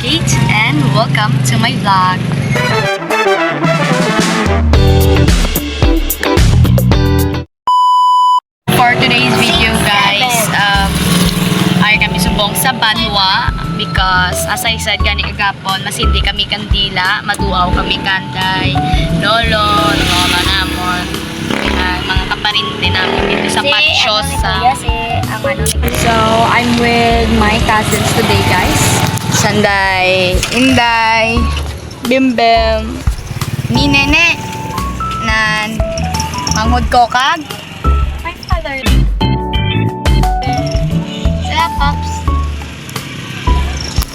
Kate and welcome to my vlog. For today's video guys, ay kami subong sa Banwa because as I said gani kagapon masindi kami kandila, maduaw kami kanday, lolo, mama namon, mga kaparinte namin dito sa Patsiosa. So I'm with my cousins today guys. Sanday, Inday, Bimbim, ni Nene, nan Manghud ko kag my father. Sila Pops.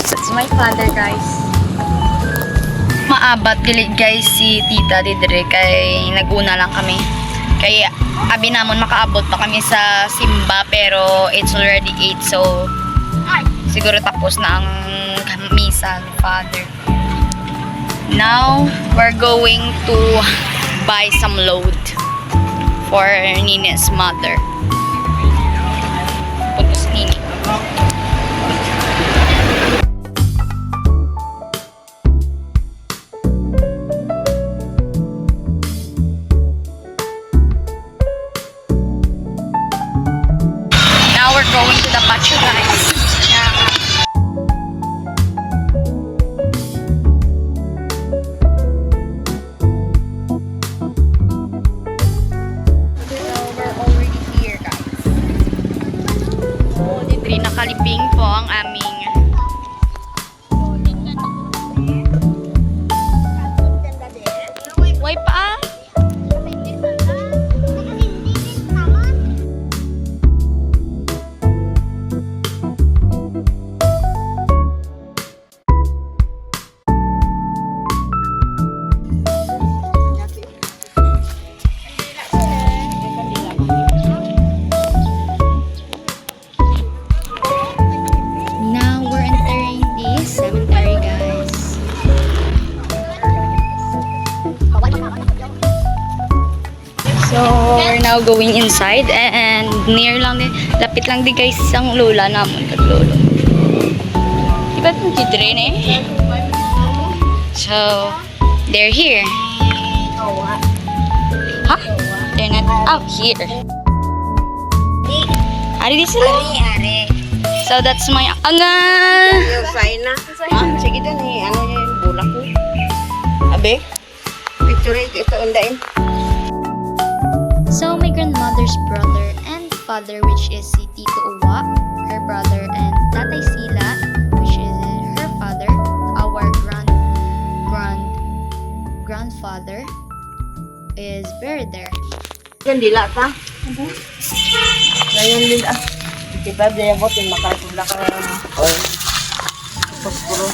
That's my father guys. Maabat dili guys si tita didre kay naguna lang kami. Kaya abi namon makaabot pa kami sa simba pero it's already 8 so siguro tapos na ang misa ni father. Now we're going to buy some load for Nine's mother. Putos Nini. Now we're going to the patio guys. Nakalibing po ang aming way pa So, we're now going inside and near lang din, lapit lang din guys ang lola namon kag lolo. Iba't mo kidre eh. So, they're here. Huh? They're not out here. Ari di sila? So, that's my angan. Usain na. Sige din eh. Ano yung bulak ko? Abe? Picture ito undain. So, my grandmother's brother and father, which is si Tito Uwa, her brother, and Tatay Sila, which is her father, our grandfather, is buried there. Kandila ta? Ngayon din ah. Diba, dayabot yung makatula ka or posporo.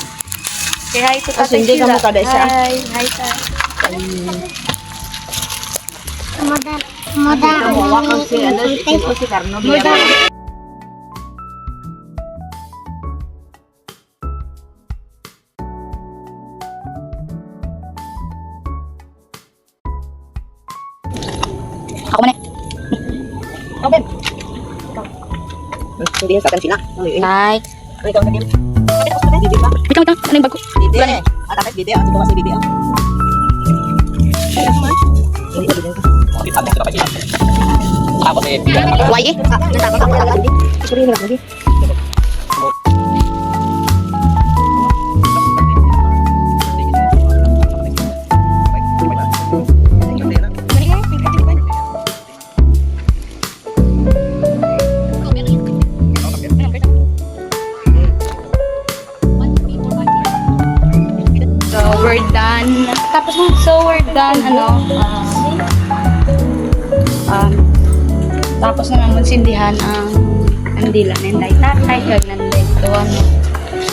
Say hi to Tatay Kasi hindi ka Sila. mo kada siya. Hi Tay. Mawakang si ano, si Carno. Ako muna. Ikaw, Ben. Hindi sa akin sila. Hi. Ikaw na din. Bibi pa. Wait lang. Ano yung bag ko? Bibi. At tapos bibi. At ito kasi bibi. Hindi ka bibi. Why eh? So we're done. So we're done tapos na naman sindihan ang andila ng tatay kag nanday tuwan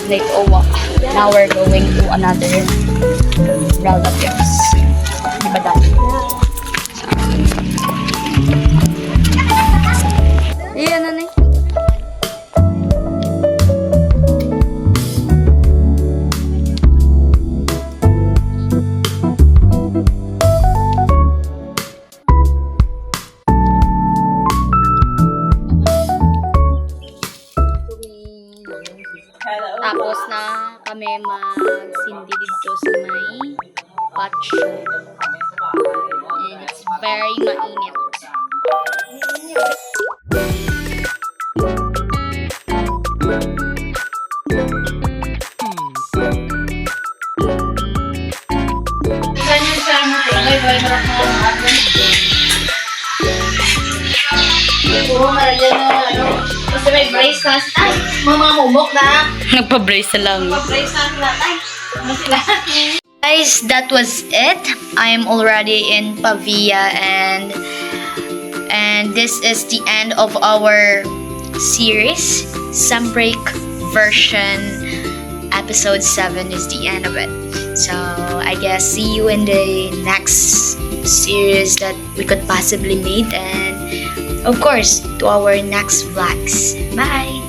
like owa. Now we're going to another relatives. Diba dad? Iyan na Hello. Tapos na kami magsindi dito sa may patio. And it's very mainit. Puro maragyan na ano. Kasi may brace na. Ay, mga mumok na. Nagpa-brace na lang. Brace na sila. Ay, ano sila? Guys, that was it. I'm already in Pavia and this is the end of our series. Sunbreak version episode 7 is the end of it. So I guess see you in the next series that we could possibly meet, and of course to our next vlogs. Bye.